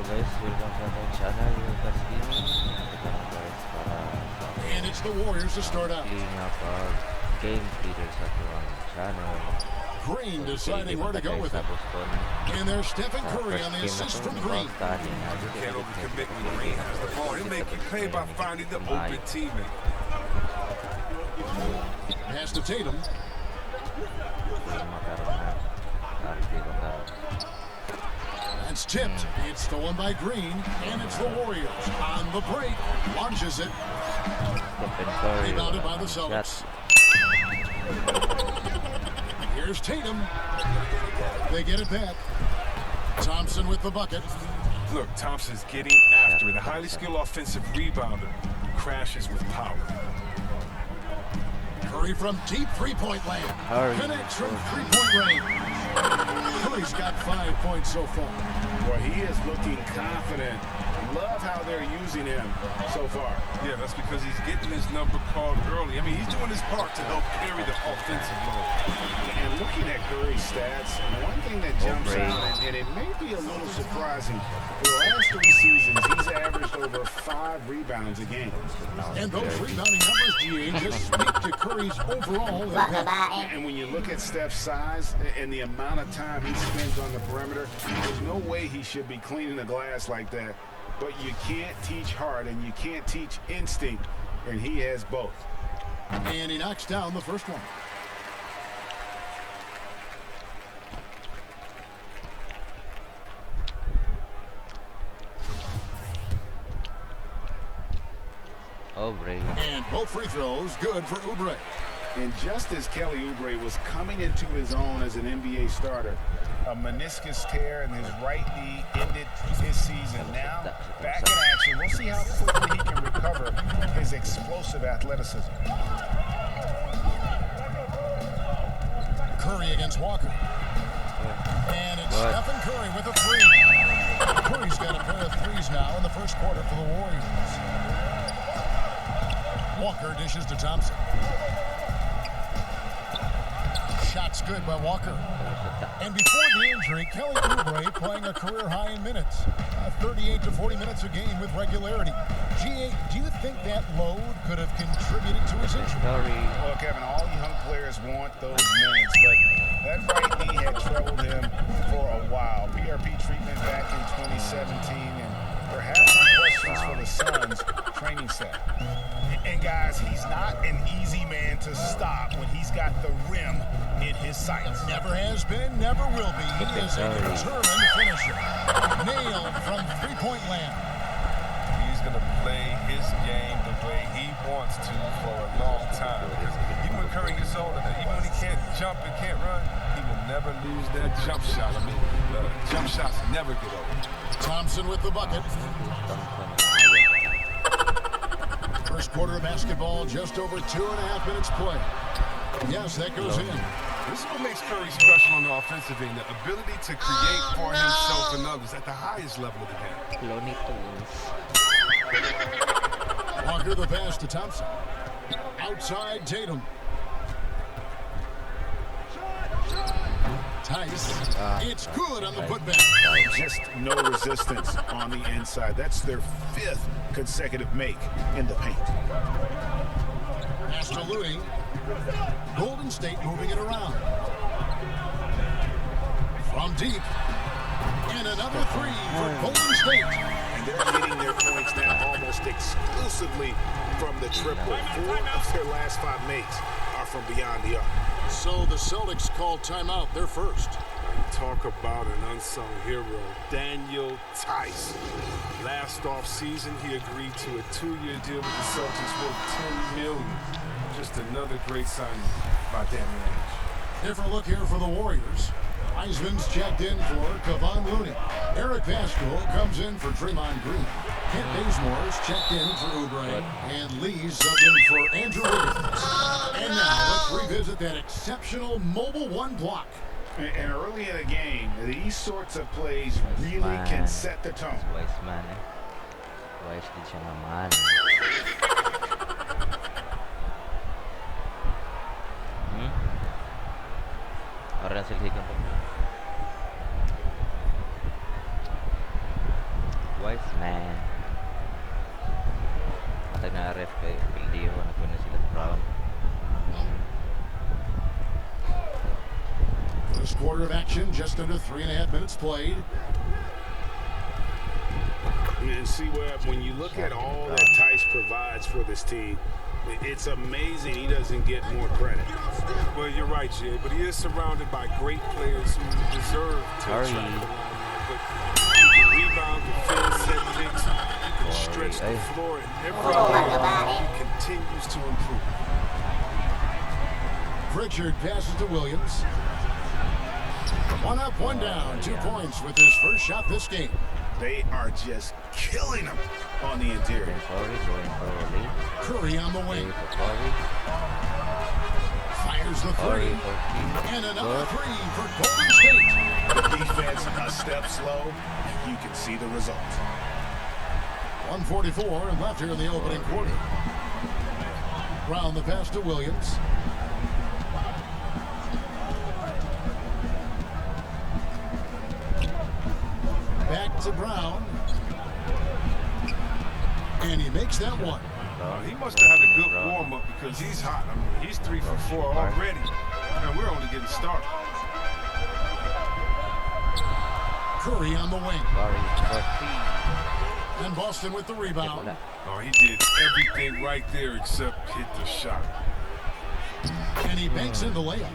guys, welcome sa ating channel. Guys, kita na guys para and it's the Warriors to start out. Nga pag game leader sa ating channel. Green deciding where to go with it. And there's Stephen Curry on the assist from Green. You can't overcommit when Green has the ball. He'll make you pay by finding the open teammate. Pass to Tatum. That's tipped. It's stolen by Green, and it's the Warriors on the break. Launches it. Rebounded by the Celtics. Here's Tatum. They get it back. Thompson with the bucket. Look, Thompson's getting after it. A highly skilled offensive rebounder who crashes with power. Curry from deep three-point land. Connects from three-point range. Curry's got 5 points so far. Well, he is looking confident. Love how they're using him so far. Yeah, that's because he's getting his number called early. I mean, he's doing his part to help carry the offensive load. And looking at Curry's stats, one thing that jumps out, and it may be a little surprising, for the last 3 seasons, he's averaged over 5 rebounds a game. And those rebounding numbers, GA, just speak to Curry's overall impact. And when you look at Steph's size and the amount of time he spends on the perimeter, there's no way he should be cleaning the glass like that. But you can't teach heart and you can't teach instinct, and he has both. And he knocks down the first one. Oubre. And both free throws good for Oubre. And just as Kelly Oubre was coming into his own as an NBA starter, a meniscus tear in his right knee ended his season. Now, back in action, we'll see how quickly he can recover his explosive athleticism. Curry against Walker. And it's Stephen Curry with a three. Curry's got a pair of threes now in the first quarter for the Warriors. Walker dishes to Thompson. Shot's good by Walker. And before the injury, Kelly Oubre playing a career high in minutes. 38 to 40 minutes a game with regularity. GA, do you think that load could have contributed to his injury? Well, Kevin, all young players want those minutes, but that right knee had troubled him for a while. PRP treatment back in 2017, and perhaps some questions for the Suns training staff. And guys, he's not an easy man to stop when he's got the rim in his sights. Never has been, never will be. He is a determined finisher. Nailed from three-point land. He's going to play his game the way he wants to for a long time. Because even when Curry gets older, even when he can't jump and can't run, he will never lose that jump shot. I mean, jump shots never get old. Thompson with the bucket. First quarter of basketball, just over 2.5 minutes play. Yes, that goes in. This is what makes Curry special on the offensive end, the ability to create for himself and others at the highest level of the game. Walker the pass to Thompson. Outside Tatum. Tice. It's good on the putback. Just no resistance on the inside. That's their 5th consecutive make in the paint. Pass to Looney. Golden State moving it around. From deep. And another three for Golden State. And they're getting their points now almost exclusively from the triple. 4 of their last 5 makes are from beyond the arc. So the Celtics call timeout. They're first. Talk about an unsung hero, Daniel Tice. Last offseason, he agreed to a 2-year deal with the Celtics worth $10 million. Just another great signing by Danny Ainge. Different look here for the Warriors. Heisman's checked in for Kevon Looney. Eric Pascal comes in for Draymond Green. Kent Bazemore's checked in for Oubre. And Lee's subbed in for Andrew Wiggins. And now let's revisit that exceptional Mobile 1 block. And early in the game, these sorts of plays really can set the tone. Wise man, eh? Wise din siya naman. Orang Celtics kan. Nice man. Patay na ref kay LDO. Ano po na sila Brown. First quarter of action, just under 3.5 minutes played. And see, Webb, when you look at all that Tice provides for this team, it's amazing he doesn't get more credit. Well, you're right, Jay, but he is surrounded by great players who deserve to Sorry. attract the limelight. But he can rebound, defend, set picks, he can stretch the floor, and every game he continues to improve. Pritchard passes to Williams. One up, one down, 2 points with his first shot this game. They are just killing him on the interior. Curry on the wing. Fires the three. And another three for Golden State. The defense a step slow, and you can see the result. 1:44 left here in the opening quarter. Brown the pass to Williams. Back to Brown. And he makes that one. He must have had a good warm-up because he's hot. I mean, he's 3 for 4 already, and we're only getting started. Curry on the wing. And Boston with the rebound. Oh, he did everything right there except hit the shot. And he banks in the layup.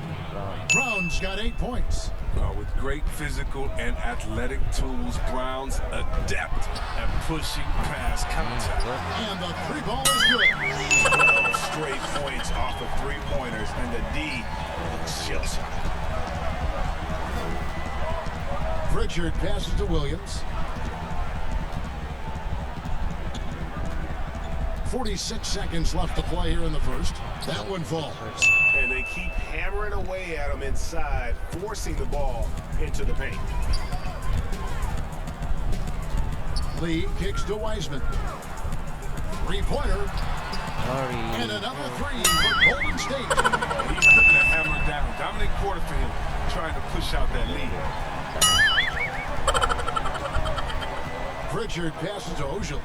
Brown's got 8 points. With great physical and athletic tools, Brown's adept at pushing past contact. And the three ball is good. 12 straight points off of three-pointers, and the D looks shell-shocked. Pritchard passes to Williams. 46 seconds left to play here in the first. That one falls. And they keep hammering away at him inside, forcing the ball into the paint. Lee kicks to Wiseman. Three-pointer. And another three for Golden State. He's putting the hammer down. Dominant quarter for him, trying to push out that lead. Pritchard passes to Ojala.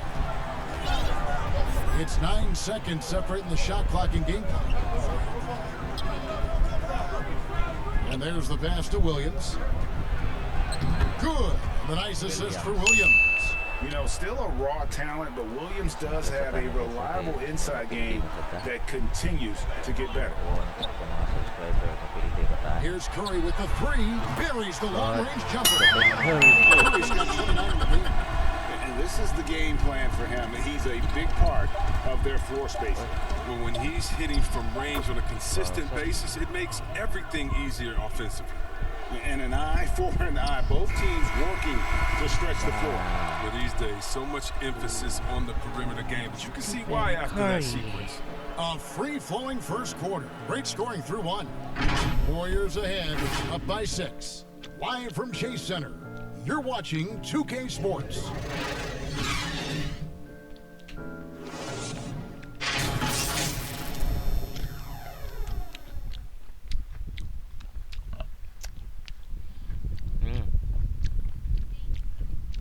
It's 9 seconds separating the shot clock and game clock. And there's the pass to Williams. Good. The nice assist for Williams. You know, still a raw talent, but Williams does have a reliable inside game that continues to get better. Here's Curry with the three. Buries the long-range jumper. Curry's got 29 in the game. And this is the game plan for him. He's a big part of their floor spacing. Well, when he's hitting from range on a consistent basis, it makes everything easier offensively. And an eye for an eye. Both teams working to stretch the floor. But these days, so much emphasis on the perimeter game. But you can see why after that sequence. A free-flowing first quarter. Great scoring through one. Warriors ahead, up by 6. Live from Chase Center, you're watching 2K Sports.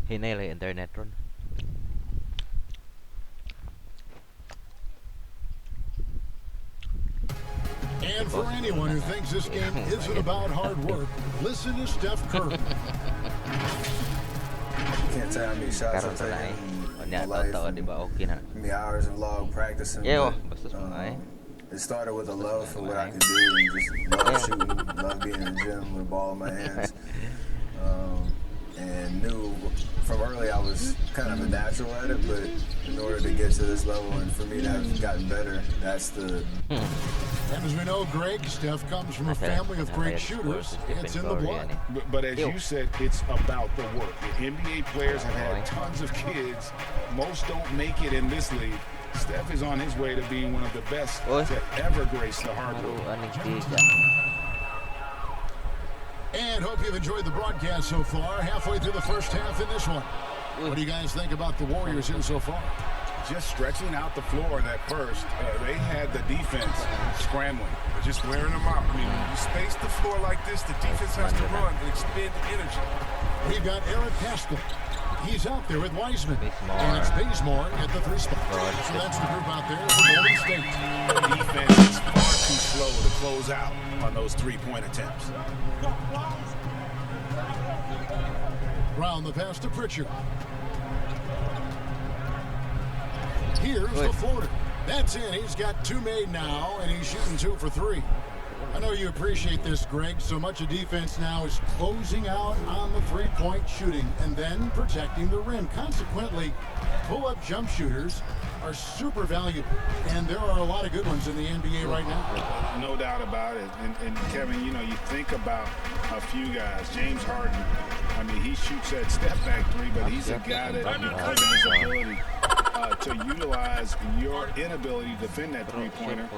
Hinay lang internet ron. And for anyone who thinks this game isn't about hard work, listen to Steph Curry. Can't tell how many shots I've taken in my life, how many hours of log practicing. But, it started with a love for what I could do and just love shooting, love being in the gym with a ball in my hands. And knew from early I was kind of a natural at it, but in order to get to this level and for me to have gotten better, that's the... And as we know, Greg, Steph comes from a family of great shooters. It's in the blood. But as you said, it's about the work. The NBA players have had tons of kids. Most don't make it in this league. Steph is on his way to being one of the best to ever grace the hardwood. And hope you've enjoyed the broadcast so far. Halfway through the first half in this one. What do you guys think about the Warriors here so far? Just stretching out the floor that first. They had the defense scrambling. They're just wearing them out. I mean, when you space the floor like this, the defense has to run and expend energy. We've got Eric Pascal. He's out there with Wiseman. And it's Bazemore at the 3 spot. So that's the group out there for Golden State. The defense is far too slow to close out on those 3-point attempts. Brown the pass to Pritchard. Here's the floater. That's in. He's got 2 made now, and he's shooting 2 for 3. I know you appreciate this, Greg. So much of defense now is closing out on the 3-point shooting and then protecting the rim. Consequently, pull-up jump shooters are super valuable, and there are a lot of good ones in the NBA right now. No doubt about it. And Kevin, you know, you think about a few guys. James Harden, I mean, he shoots that step-back 3, but he's a guy that, because of his ability to utilize your inability to defend that 3-pointer.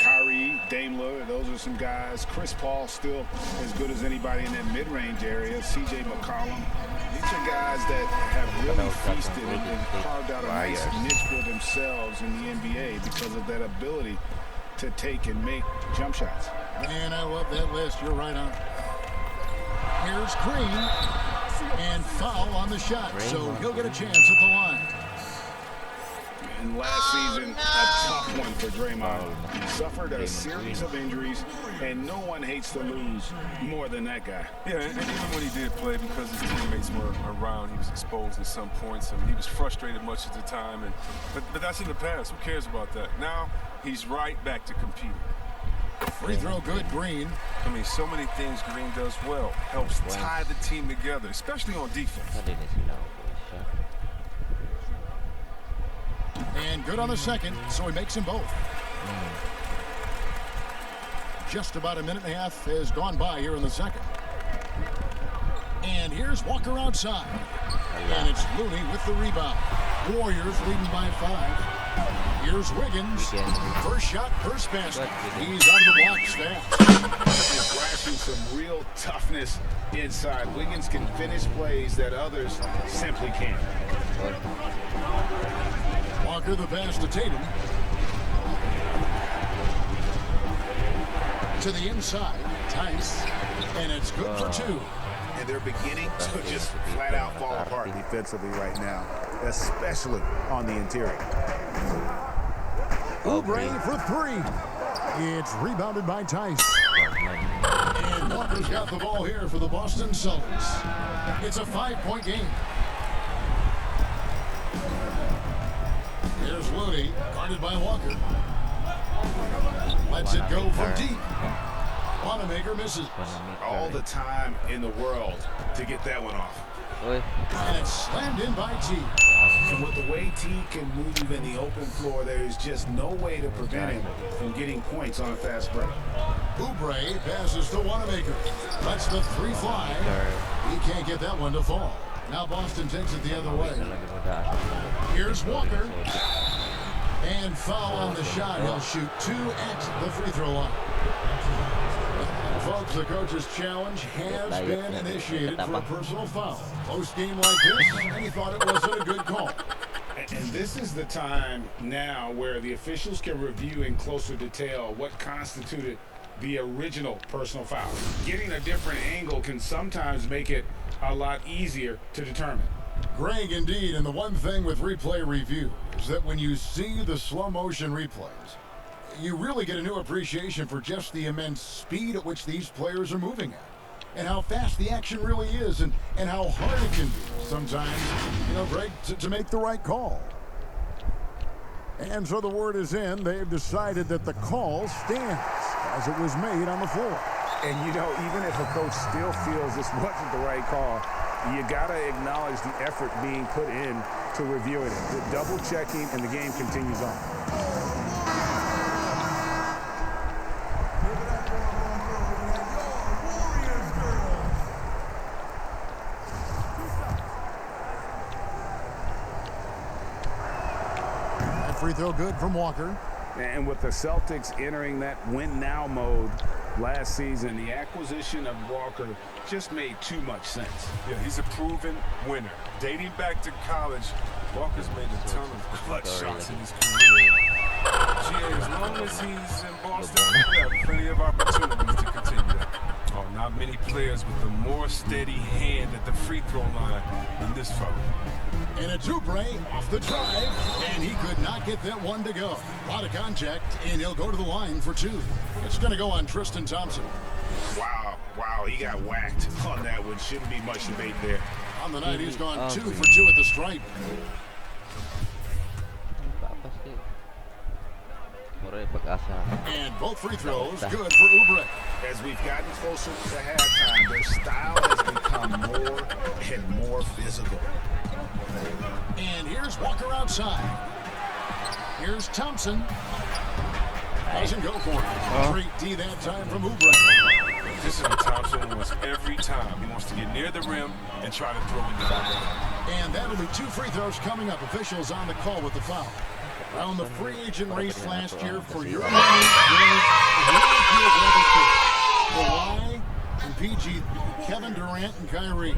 Kyrie, Dame Lillard, those are some guys. Chris Paul still as good as anybody in that mid-range area. C.J. McCollum. These are guys that have really feasted and carved out a nice niche for themselves in the NBA because of that ability to take and make jump shots. Man, I love that list. You're right on. Here's Green, and foul on the shot, so he'll get a chance at the line. And last season, a tough one for Draymond. He suffered a series of injuries, and no one hates to lose more than that guy. Yeah, and even when he did play, because his teammates were around, he was exposed at some points, and he was frustrated much of the time. But that's in the past. Who cares about that? Now he's right back to competing. Free throw good, Green. I mean, so many things Green does well. Helps tie the team together, especially on defense. And good on the second, so he makes them both. Just about a minute and a half has gone by here in the second. And here's Walker outside. And it's Looney with the rebound. Warriors leading by 5. Here's Wiggins. First shot, first basket. He's out of the blocks fast. He's flashing some real toughness inside. Wiggins can finish plays that others simply can't. Walker the pass to Tatum. To the inside, Tice. And it's good for 2. And they're beginning to just flat out fall apart defensively right now, especially on the interior. Oubre for 3. It's rebounded by Tice. And Walker's got the ball here for the Boston Celtics. It's a 5-point game. Here's Looney, guarded by Walker. Lets it go from deep. Wanamaker misses. All the time in the world to get that one off. And it's slammed in by T. And with the way T can move in the open floor, there's just no way to prevent him from getting points on a fast break. Oubre passes to Wanamaker. Lets the 3 fly. He can't get that one to fall. Now Boston takes it the other way. Here's Walker. And foul on the shot. He'll shoot 2 at the free throw line. Folks, the coach's challenge has been initiated for a personal foul. Close game like this, and he thought it wasn't a good call. And this is the time now where the officials can review in closer detail what constituted the original personal foul. Getting a different angle can sometimes make it a lot easier to determine. Greg, indeed, and the one thing with replay review is that when you see the slow motion replays, you really get a new appreciation for just the immense speed at which these players are moving at, and how fast the action really is, and how hard it can be sometimes, Greg, to make the right call. And so the word is in. They've decided that the call stands as it was made on the floor. And, even if a coach still feels this wasn't the right call, you got to acknowledge the effort being put in to reviewing it. The double checking, and the game continues on. Free throw good from Walker. And with the Celtics entering that win-now mode last season, the acquisition of Walker just made too much sense. Yeah, he's a proven winner. Dating back to college, Walker's made a ton of clutch shots in his career. As long as he's in Boston, we have plenty of opportunities to continue that. Oh, not many players with a more steady hand at the free throw line than this fella. And it's Oubre off the drive, and he could not get that one to go. A lot of contact, and he'll go to the line for two. It's going to go on Tristan Thompson. Wow, he got whacked on that one. Shouldn't be much debate there. On the night, he's gone 2 for 2 at the stripe. And both free throws good for Oubre. As we've gotten closer to halftime, their style has become more and more physical. And here's Walker outside. Here's Thompson. Doesn't go for it. Great D that time from Oubre. This is what Thompson wants every time. He wants to get near the rim and try to throw it down. And that'll be 2 free throws coming up. Officials on the call with the foul. Around the free agent race last year for your money, Kawhi and PG, Kevin Durant and Kyrie.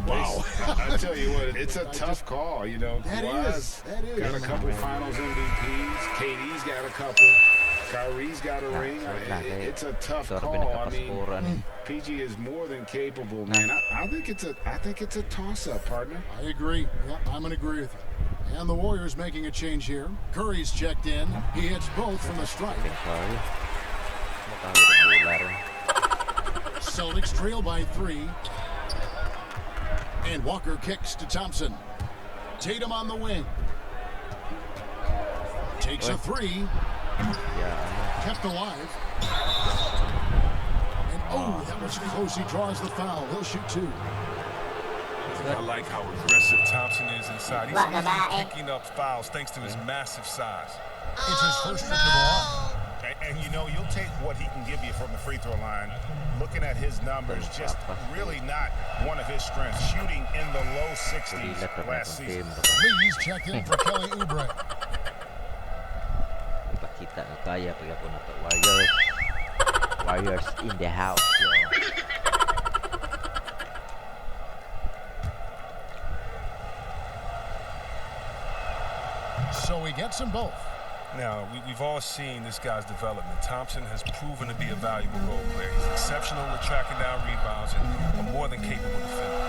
Wow. I tell you what, it's a tough call, you know. That is. Got a couple finals MVPs. KD's got a couple. Kyrie's got a ring. It's a tough call. I mean, PG is more than capable, man. I think it's a toss-up, partner. I agree. Yeah, I'm going to agree with you. And the Warriors making a change here. Curry's checked in. He hits both from the strike. Celtics trail by 3. And Walker kicks to Thompson. Tatum on the wing. Takes a 3. Kept alive. And that was close. He draws the foul. He'll shoot 2. I like how aggressive Thompson is inside. He's picking up fouls thanks to his massive size. It's his first trip to the line. And you know, you'll take what he can give you from the free throw line. Looking at his numbers, just really not one of his strengths. Shooting in the low 60s last season. Lee's checked in for Kelly Oubre. Ipakita ng kaya pagkapon ito. Warriors in the house, yo. So he gets them both. Now, we've all seen this guy's development. Thompson has proven to be a valuable role player. He's exceptional at tracking down rebounds and a more than capable defender.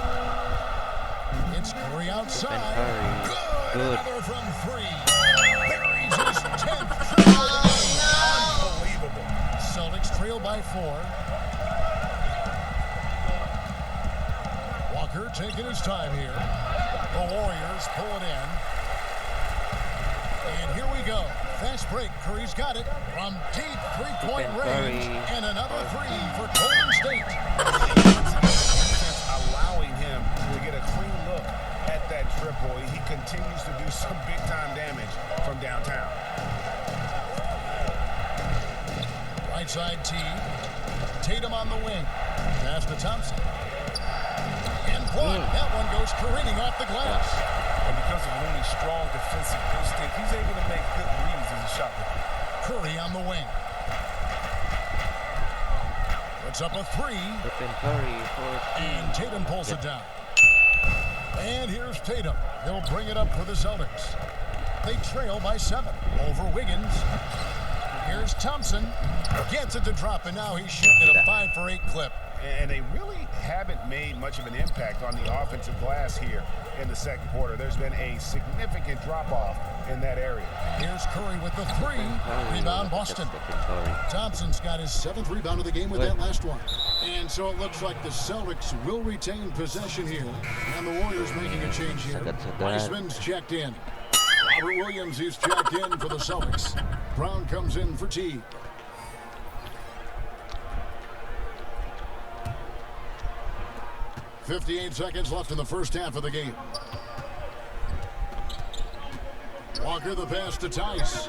It's Curry outside. Good. Another from 3. Buries his 10th triple of the game. Unbelievable. Celtics trail by 4. Walker taking his time here. The Warriors pull it in. And here we go. Fast break. Curry's got it from deep three-point range. And another 3 for Golden State. Allowing him to get a clean look at that triple. He continues to do some big-time damage from downtown. Right side T. Tatum on the wing. Pass to Thompson. And blocked. That one goes careening off the glass. And because of Looney's strong defensive instinct, he's able to make good reads as a shot maker. Curry on the wing. Puts up a 3. And Tatum pulls it down. And here's Tatum. He'll bring it up for the Celtics. They trail by 7 over Wiggins. Here's Thompson. Gets it to drop, and now he's shooting at a 5 for 8 clip. And they really haven't made much of an impact on the offensive glass here in the second quarter. There's been a significant drop-off in that area. Here's Curry with the 3. Rebound, Boston. Thompson's got his 7th rebound of the game with that last one. And so it looks like the Celtics will retain possession here. And the Warriors making a change here. Weissman's checked in. Robert Williams is checked in for the Celtics. Brown comes in for T. .58 seconds left in the first half of the game. Walker the pass to Tice.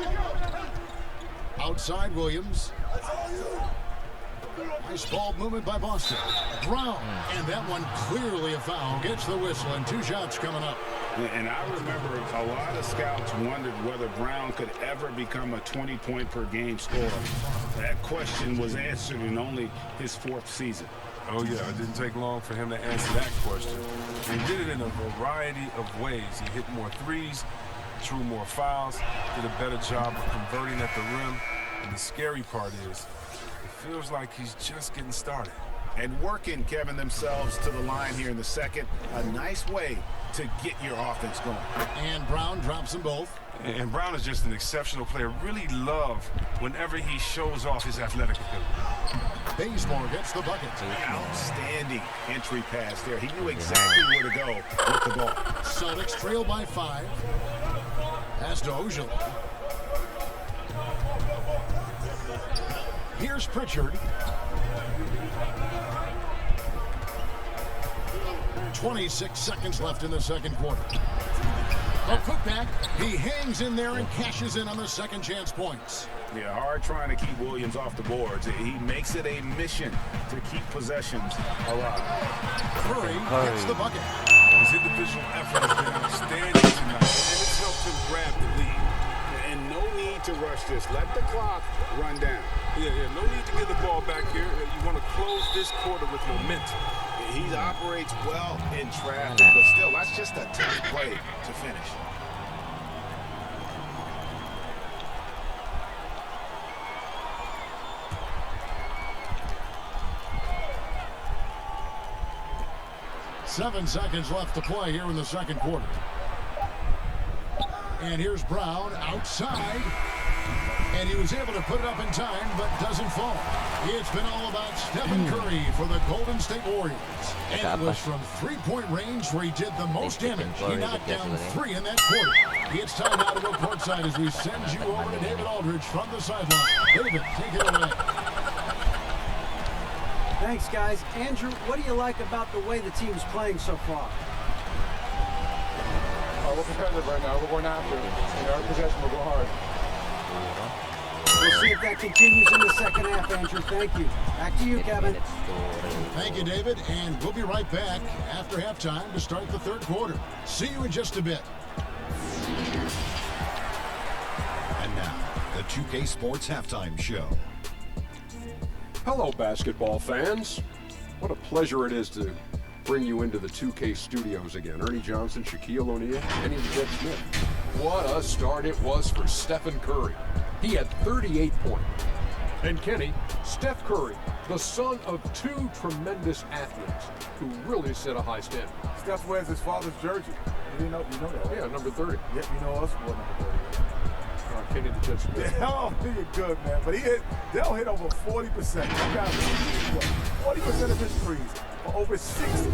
Outside Williams. Nice ball movement by Boston. Brown. And that one clearly a foul. Gets the whistle and 2 shots coming up. And I remember a lot of scouts wondered whether Brown could ever become a 20-point-per-game scorer. That question was answered in only his 4th season. Oh, yeah, it didn't take long for him to answer that question. He did it in a variety of ways. He hit more threes, drew more fouls, did a better job of converting at the rim. And the scary part is, if feels like he's just getting started. And working, Kevin, themselves to the line here in the second. A nice way to get your offense going. And Brown drops them both. And Brown is just an exceptional player. Really love whenever he shows off his athletic ability. Bazemore gets the bucket. Outstanding entry pass there. He knew exactly where to go with the ball. Celtics trail by 5. Pass to Ojala. Here's Pritchard. 26 seconds left in the second quarter. A putback. He hangs in there and cashes in on the second chance points. Yeah, hard trying to keep Williams off the boards. He makes it a mission to keep possessions alive. Curry gets the bucket. His individual effort has been outstanding tonight, and it's helped him grab the lead. And no need to rush this. Let the clock run down. Yeah, no need to get the ball back here. You want to close this quarter with momentum. He operates well in traffic, but still, that's just a tough play to finish. Seven seconds left to play here in the second quarter. And here's Brown outside. And he was able to put it up in time, but doesn't fall. It's been all about Stephen Curry for the Golden State Warriors. And it was from three-point range where he did the most damage. He knocked down 3 in that quarter. It's time now to go courtside as we send you over to David Aldridge from the sideline. David, take it away. Thanks, guys. Andrew, what do you like about the way the team's playing so far? We're competitive right now. We're going after it. In our possession, we'll go hard. We'll see if that continues in the second half, Andrew. Thank you. Back to you, Kevin. Thank you, David. And we'll be right back after halftime to start the third quarter. See you in just a bit. And now, the 2K Sports Halftime Show. Hello, basketball fans. What a pleasure it is to bring you into the 2K studios again. Ernie Johnson, Shaquille O'Neal, Kenny the Jet Smith. What a start it was for Stephen Curry. He had 38 points. And Kenny, Steph Curry, the son of 2 tremendous athletes who really set a high standard. Steph wears his father's jersey. You know that? Yeah, number 30. Yep, you know us for number 30. Kenny the Jet Smith. Oh, he's good, man. But they'll hit over 40%. That guy really 40% of his threes for over 16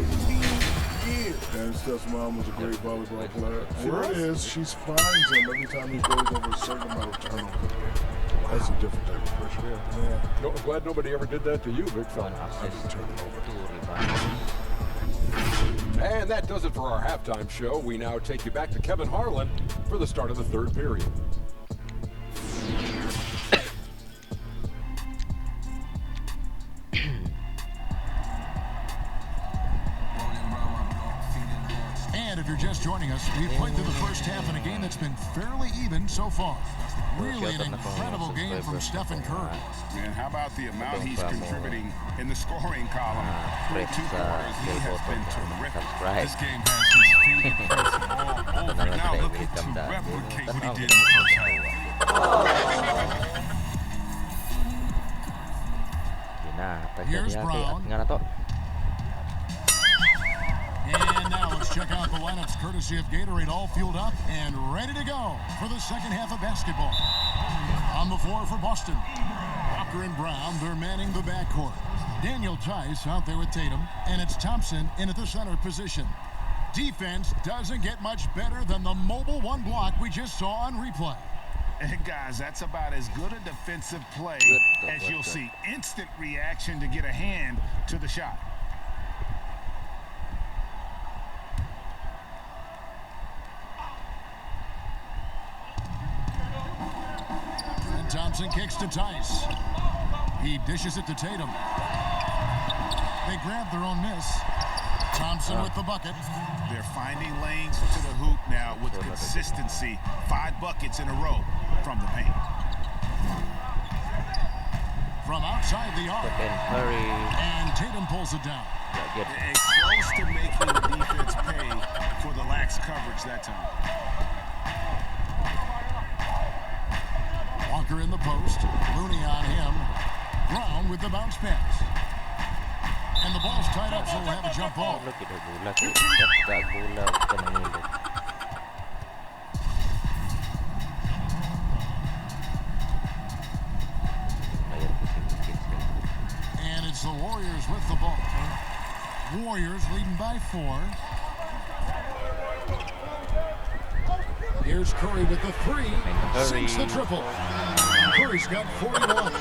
years. And Steph's mom was a great volleyball player. She Where it was? is, she finds him every time he goes over a certain amount of turnovers. That's a different type of pressure. Yeah. No, I'm glad nobody ever did that to you, big fella. And that does it for our halftime show. We now take you back to Kevin Harlan for the start of the third period. And if you're just joining us, we've played through the first half in a game that's been fairly even so far. Really an incredible game from Stephen Curry. Man, how about the amount he's contributing in the scoring column? Through 2 quarters, he has been terrific. This game has his fingerprints all over. Now looking to replicate what he did in the first half. Here's Brown. And now let's check out the lineups courtesy of Gatorade, all fueled up and ready to go for the second half of basketball. On the floor for Boston, Walker and Brown, they're manning the backcourt. Daniel Tice out there with Tatum, and it's Thompson in at the center position. Defense doesn't get much better than the mobile one block we just saw on replay. And guys, that's about as good a defensive play as you'll see. Instant reaction to get a hand to the shot. And Thompson kicks to Tice. He dishes it to Tatum. They grab their own miss. Thompson with the bucket. They're finding lanes to the hoop now with consistency. 5 buckets in a row from the paint. From outside the arc. And Tatum pulls it down. Close to making the defense pay for the lax coverage that time. Walker in the post. Looney on him. Brown with the bounce pass. And the ball's tied up, so we'll have a jump ball. Bola kita bola tu. Tak bola bukan ngelok. And it's the Warriors with the ball. Warriors leading by 4. Here's Curry with the 3. Sinks the triple. Curry's got 41.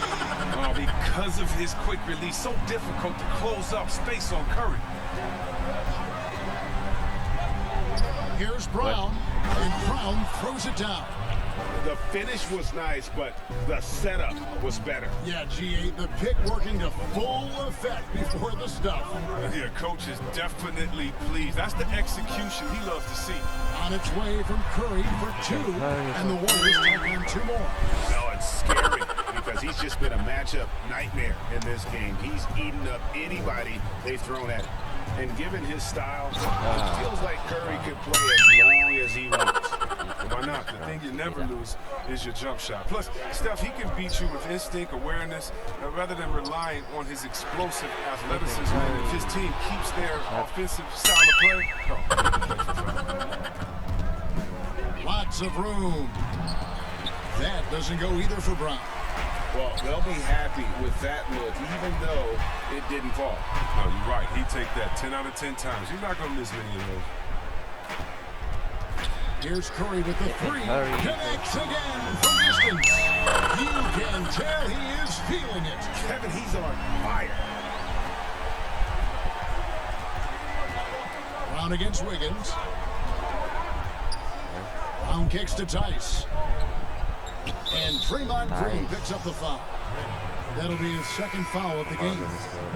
Oh, because of his quick release, so difficult to close up space on Curry. Here's Brown, and Brown throws it down. The finish was nice, but the setup was better. Yeah, G8, the pick working to full effect before the stuff. Yeah, coach is definitely pleased. That's the execution he loves to see. On its way from Curry for 2, and the Warriors take on 2 more. No, it's scary because he's just been a matchup nightmare in this game. He's eaten up anybody they've thrown at him. And given his style, it feels like Curry could play as long as he wants. Why not? The thing you never lose is your jump shot. Plus, Steph, he can beat you with instinct, awareness, rather than relying on his explosive athleticism. And if his team keeps their offensive style of play, Lots of room. That doesn't go either for Brown. Well, they'll be happy with that look, even though it didn't fall. No, you're right. He'd take that 10 out of 10 times. He's not going to miss many of those. Here's Curry with the 3. Connects again from distance. You can tell he is feeling it. Kevin, he's on fire. Brown against Wiggins. Brown kicks to Tice. And Draymond Green picks up the foul. That'll be his second foul of the game.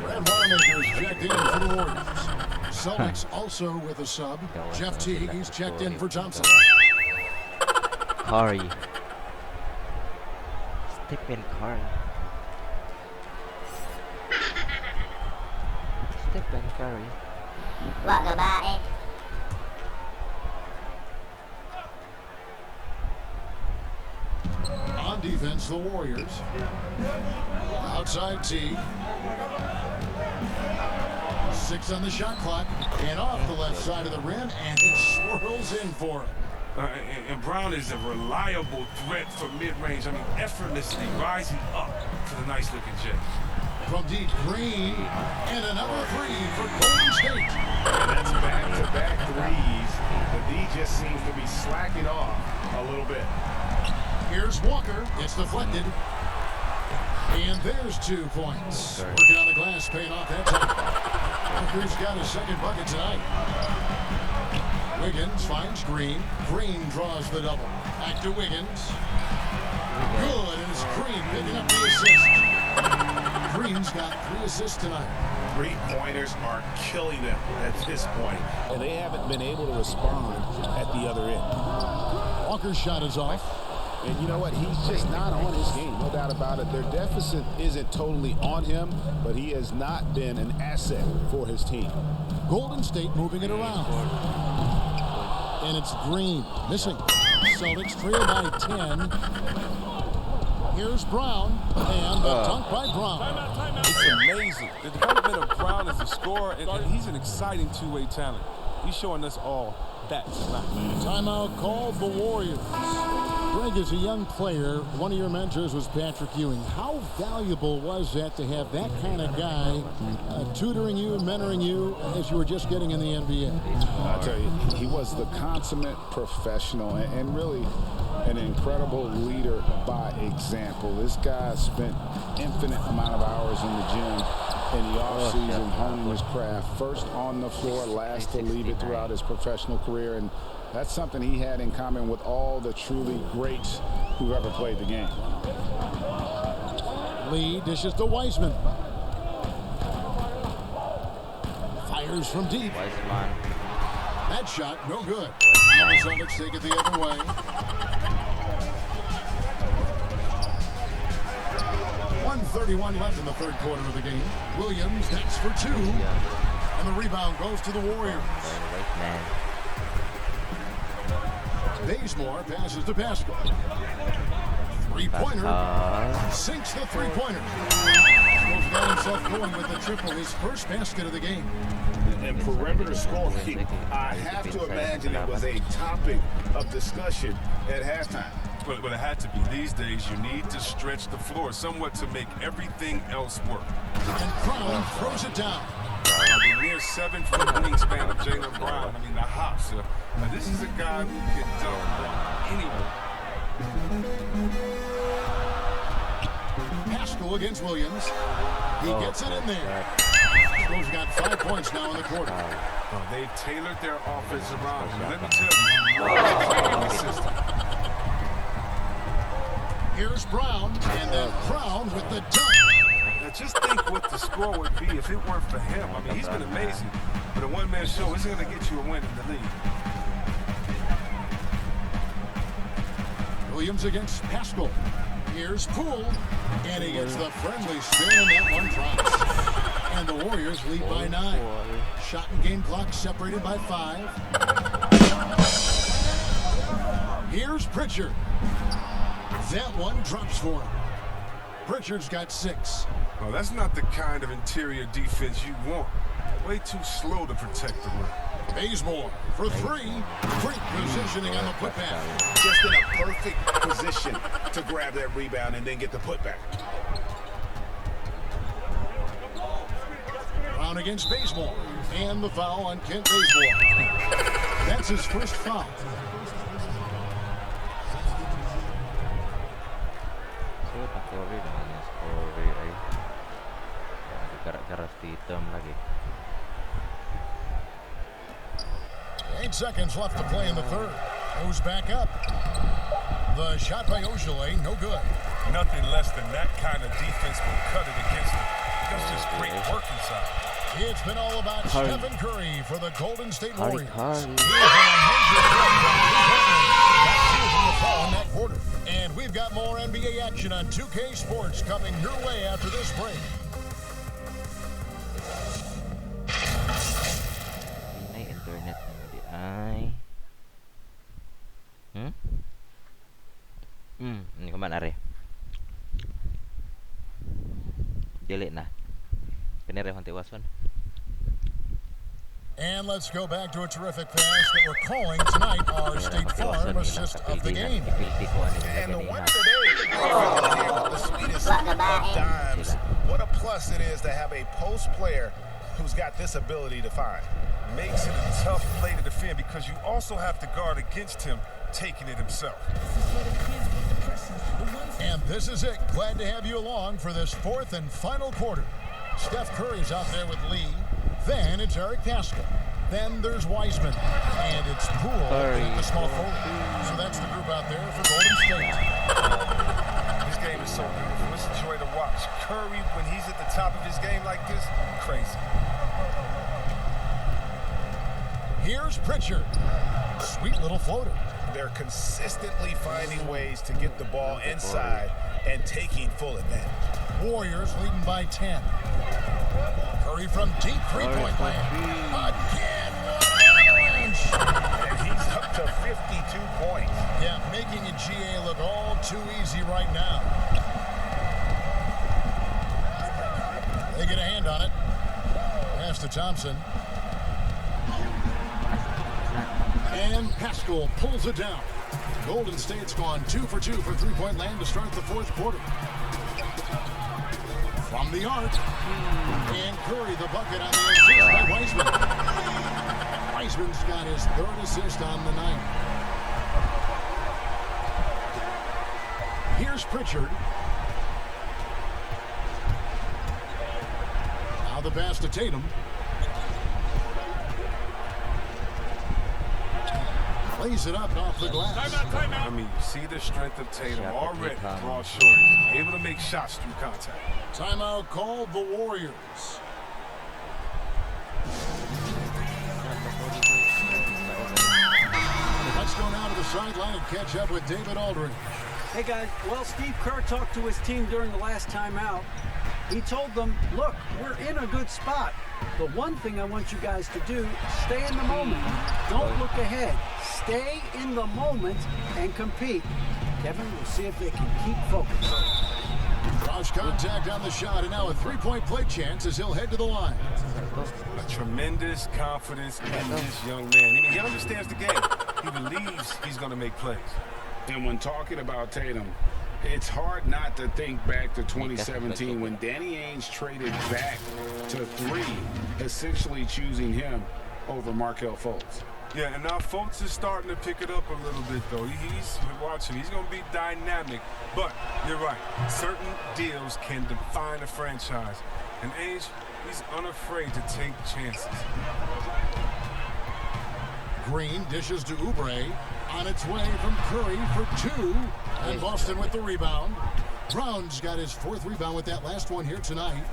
Brad Wanamaker's checked in for the Warriors. Celtics also with a sub. Jeff Teague, he's checked in for Thompson. Curry. Stephen Curry. Stephen Curry. Wah, babae. On defense, the Warriors. Outside Teague. 6 on the shot clock. And off the left side of the rim, and it swirls in for him. And Brown is a reliable threat for mid-range. I mean, effortlessly rising up to the nice-looking jet. From deep, Green, and another 3 for Golden State. And that's back-to-back threes. The D just seems to be slacking off a little bit. Here's Walker. It's deflected. And there's 2 points. Working on the glass, paying off that time. Walker's got his second bucket tonight. Wiggins finds Green. Green draws the double. Back to Wiggins. Good, and it's Green picking up the assist. Green's got 3 assists tonight. 3-pointers are killing them at this point. And they haven't been able to respond at the other end. Walker's shot is off. And you know what? He's just not on his game, no doubt about it. Their deficit isn't totally on him, but he has not been an asset for his team. Golden State moving it around. And it's Green missing. Celtics trail by 10. Here's Brown, and the dunk by Brown. It's amazing. The development of Brown as a scorer, and he's an exciting two-way talent. He's showing us all that tonight. Timeout called the Warriors. Greg, as a young player, one of your mentors was Patrick Ewing. How valuable was that to have that kind of guy tutoring you, mentoring you as you were just getting in the NBA? I'll tell you, he was the consummate professional and really an incredible leader by example. This guy spent infinite amount of hours in the gym in the offseason honing his craft. First on the floor, last to leave it throughout his professional career. And that's something he had in common with all the truly greats who've ever played the game. Lee dishes to Wiseman. Fires from deep. That shot, no good. Now the Celtics take it the other way. 1:31 left in the third quarter of the game. Williams next for 2. And the rebound goes to the Warriors. Bazemore passes to Pascal. Three-pointer. Sinks the three-pointer. Stroll's got himself going with the triple, his first basket of the game. And perimeter scoring, I have to imagine it was a topic of discussion at halftime. But it had to be. These days, you need to stretch the floor somewhat to make everything else work. And Brown throws it down. The near 7-foot wingspan of Jaylen Brown. I mean, the hops. Now, this is a guy who can dunk anywhere. Pascal against Williams. He gets it in there. Stroll's got 5 points now in the quarter. They've tailored their offense around him. Let me tell you, here's Brown, and then Brown with the dunk. Now just think what the score would be if it weren't for him. I mean, he's been amazing. But a one-man show isn't going to get you a win in the league. Williams against Pascal. Here's Poole, and he gets the friendly spin, and that one drops. And the Warriors lead by 9. Shot and game clock separated by 5. Here's Pritchard. That one drops for him. Pritchard's got 6. Oh, that's not the kind of interior defense you want. Way too slow to protect the rim. Bazemore for 3. Great positioning on the putback. Just in a perfect position to grab that rebound and then get the putback. Brown against Bazemore. And the foul on Kent Bazemore. That's his first foul. Garas hitam lagi. 8 seconds left to play in the third. Goes back up. The shot by Ojale, no good. Nothing less than that kind of defense will cut it against them. That's just great work inside. It's been all about Stephen Curry for the Golden State Warriors. He has been a major threat from the fall in that quarter. And we've got more NBA action on 2K Sports coming your way after this break. Ini internet di ay. Ini kemana re? Jelek nah. Kene re hanti wason. And let's go back to a terrific pass that we're calling tonight our State Farm assist of the game. And the one today, the sweetest of dimes. What a plus it is to have a post player who's got this ability to find. Makes it a tough play to defend because you also have to guard against him taking it himself. And this is it. Glad to have you along for this fourth and final quarter. Steph Curry's out there with Lee. Then it's Eric Pascal. Then there's Wiseman. And it's Poole at the small forward. So that's the group out there for Golden State. This game is so beautiful. It's a joy to watch. Curry, when he's at the top of his game like this, crazy. Here's Pritchard. Sweet little floater. They're consistently finding ways to get the ball inside and taking full advantage. Warriors leading by 10. Curry from deep three-point land. Again, what and he's up to 52 points. Yeah, making a GA look all too easy right now. They get a hand on it. Pass to Thompson. And Pascal pulls it down. Golden State's gone 2 for 2 for three-point land to start the fourth quarter. From the arc. And Curry the bucket on the assist by Wiseman. Wiseman's got his third assist on the night. Here's Pritchard. Now the pass to Tatum. Lays it up off the glass. I mean, you see the strength of Tatum already. Draw short, able to make shots through contact. Timeout called the Warriors. Let's go now to the sideline and catch up with David Aldridge. Hey guys, well, Steve Kerr talked to his team during the last timeout. He told them, look, we're in a good spot. The one thing I want you guys to do, stay in the moment. Don't look ahead. Stay in the moment and compete. Kevin. We'll see if they can keep focused. Cross contact on the shot, and now a three-point play chance as he'll head to the line. A tremendous confidence in this young man. I mean, he understands the game. He believes he's going to make plays. And when talking about Tatum, it's hard not to think back to 2017 when Danny Ainge traded back to 3, essentially choosing him over Markelle Fultz. Yeah, and now Fultz is starting to pick it up a little bit, though. He's watching. He's going to be dynamic. But you're right. Certain deals can define a franchise. And Ainge, he's unafraid to take chances. Green dishes to Oubre. On its way from Curry for 2. And Boston with the rebound. Brown's got his 4th rebound with that last one here tonight.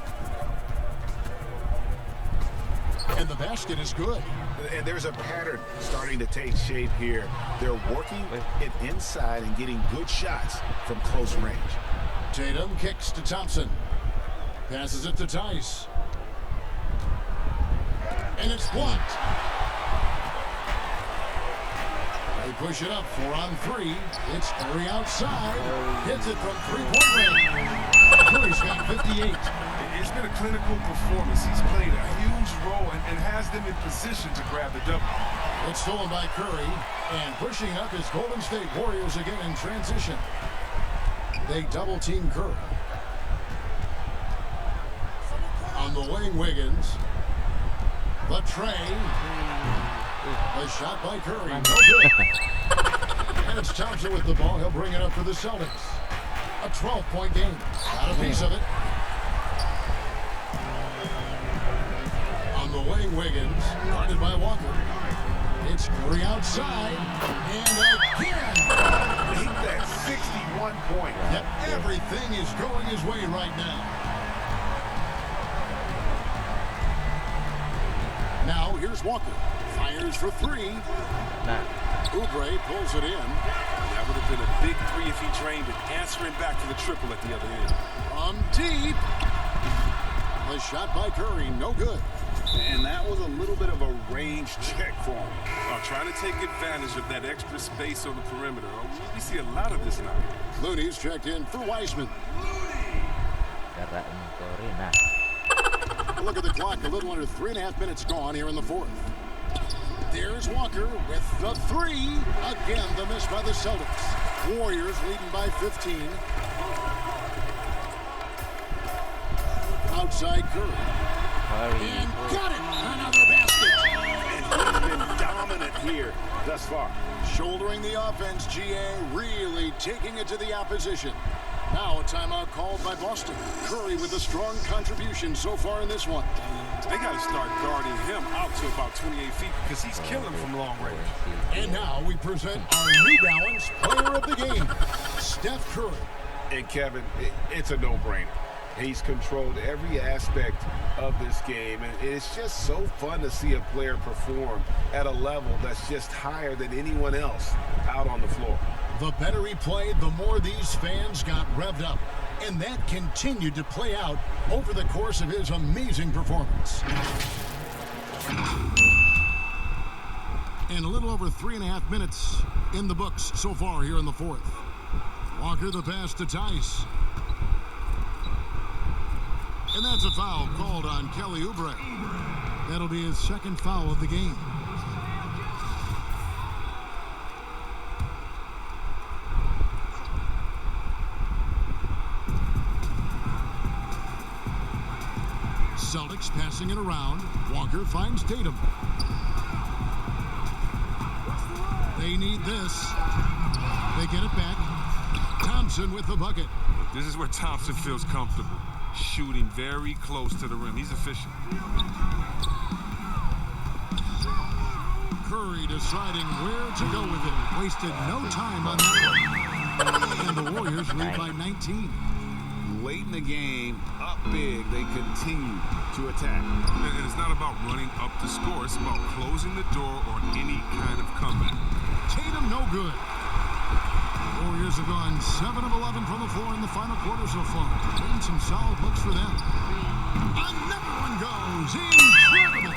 And the basket is good. And there's a pattern starting to take shape here. They're working it inside and getting good shots from close range. Tatum kicks to Thompson. Passes it to Tice. And it's blocked. They push it up, 4 on 3. It's Curry outside. Hits it from 3-point range. Curry's got 58. It's been a clinical performance. He's played a huge role and has them in position to grab the W. It's stolen by Curry, and pushing up his Golden State Warriors again in transition. They double-team Curry. On the wing, Wiggins. The tray. A shot by Curry. No good. And it's Thompson with the ball. He'll bring it up for the Celtics. A 12-point game. Got a piece of it. On the wing, Wiggins. Guarded by Walker. It's Curry outside. And again. Keep that 61 point. Yep, everything is going his way right now. Now, here's Walker. Fires for 3. Oubre pulls it in. That would have been a big 3 if he drained it, answering back to the triple at the other end. From deep. A shot by Curry, no good. And that was a little bit of a range check for him. Trying to take advantage of that extra space on the perimeter. We see a lot of this now. Looney's checked in for Wiseman. Look at the clock, a little under 3.5 minutes gone here in the 4th. There's Walker with the 3. Again, the miss by the Celtics. Warriors leading by 15. Outside Curry. And got it! Another basket! And he's been dominant here thus far. Shouldering the offense, GA really taking it to the opposition. Now a timeout called by Boston. Curry with a strong contribution so far in this one. They got to start guarding him out to about 28 feet because he's killing from long range. And now we present our New Balance player of the game, Steph Curry. And Kevin, it's a no-brainer. He's controlled every aspect of this game, and it's just so fun to see a player perform at a level that's just higher than anyone else out on the floor. The better he played, the more these fans got revved up. And that continued to play out over the course of his amazing performance. And a little over 3.5 minutes in the books so far here in the 4th. Walker the pass to Tice. And that's a foul called on Kelly Oubre. That'll be his 2nd foul of the game. Celtics passing it around. Walker finds Tatum. They need this. They get it back. Thompson with the bucket. This is where Thompson feels comfortable. Shooting very close to the rim. He's efficient. Curry deciding where to go with it. Wasted no time on that one. And the Warriors lead by 19. Late in the game, up big, they continue to attack. And it's not about running up the score. It's about closing the door on any kind of comeback. Tatum no good. Warriors have gone 7 of 11 from the floor in the final quarter so far. Getting some solid looks for them. Another one goes. Incredible.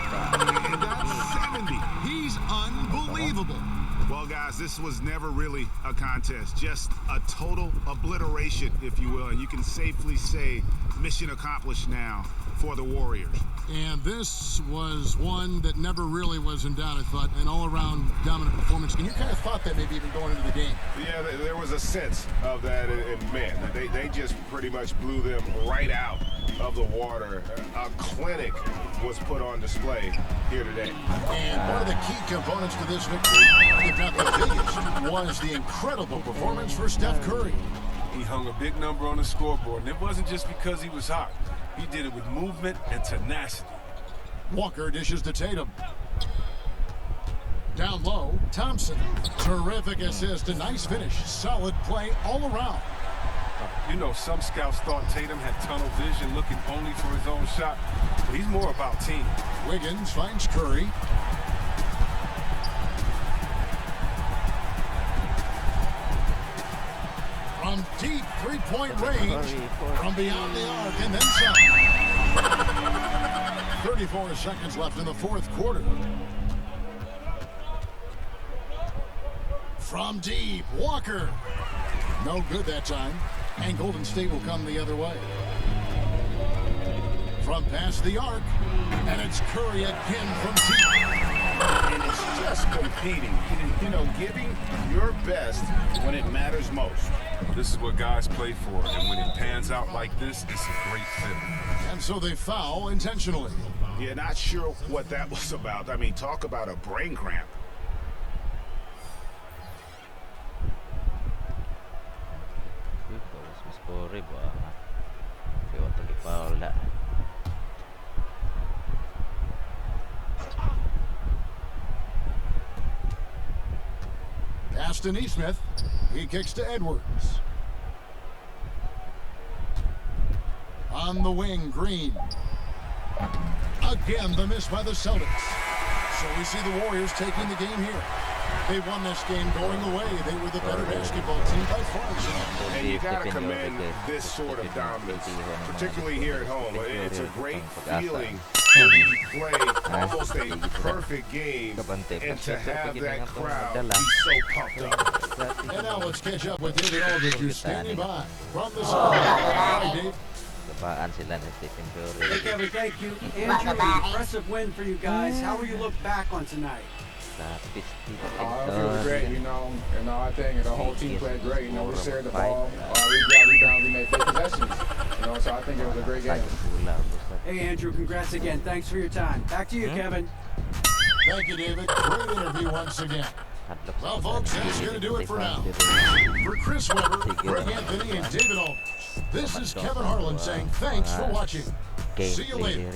And that's 70. He's unbelievable. Well, guys, this was never really a contest, just a total obliteration, if you will. And you can safely say mission accomplished now for the Warriors. And this was one that never really was in doubt, I thought, an all-around dominant performance. And you kind of thought that maybe even going into the game. Yeah, there was a sense of that in men. They just pretty much blew them right out of the water. A clinic was put on display here today. And one of the key components to this victory, if not the biggest, was the incredible performance for Steph Curry. He hung a big number on the scoreboard, and it wasn't just because he was hot. He did it with movement and tenacity. Walker dishes to Tatum. Down low, Thompson. Terrific assist, a nice finish. Solid play all around. You know, some scouts thought Tatum had tunnel vision, looking only for his own shot. But he's more about team. Wiggins finds Curry. From deep three-point range, from beyond the arc, and then some. 34 seconds left in the fourth quarter. From deep, Walker. No good that time. And Golden State will come the other way. From past the arc, and it's Curry again from deep. And it's just competing, you know, giving your best when it matters most. This is what guys play for, and when it pans out like this, it's a great fit. And so they foul intentionally. Yeah, not sure what that was about. I mean, talk about a brain cramp. Pass to Neesmith. He kicks to Edwards. On the wing, Green. Again, the miss by the Celtics. So we see the Warriors taking the game here. They won this game going away. They were the better basketball team by far. And you got to commend this sort of dominance, particularly here at home. It's a great feeling to play almost a perfect game and to have that crowd be so pumped up. And now let's catch up with David Aldridge, who's standing by from the side. Hi, Dave. Hey, Kevin, thank you. Andrew, impressive win for you guys. How will you look back on tonight? I feel great, you know, I think the whole team played great. You know, we shared the ball, we got rebounds, we made 5 possessions. You know, so I think it was a great game. Hey, Andrew, congrats again. Thanks for your time. Back to you, Kevin. Thank you, David. Great interview once again. Well, folks, that's going to do it for now. For Chris Webber, Greg Anthony, and David Aldridge, this is Kevin Harlan saying thanks for watching. See you later.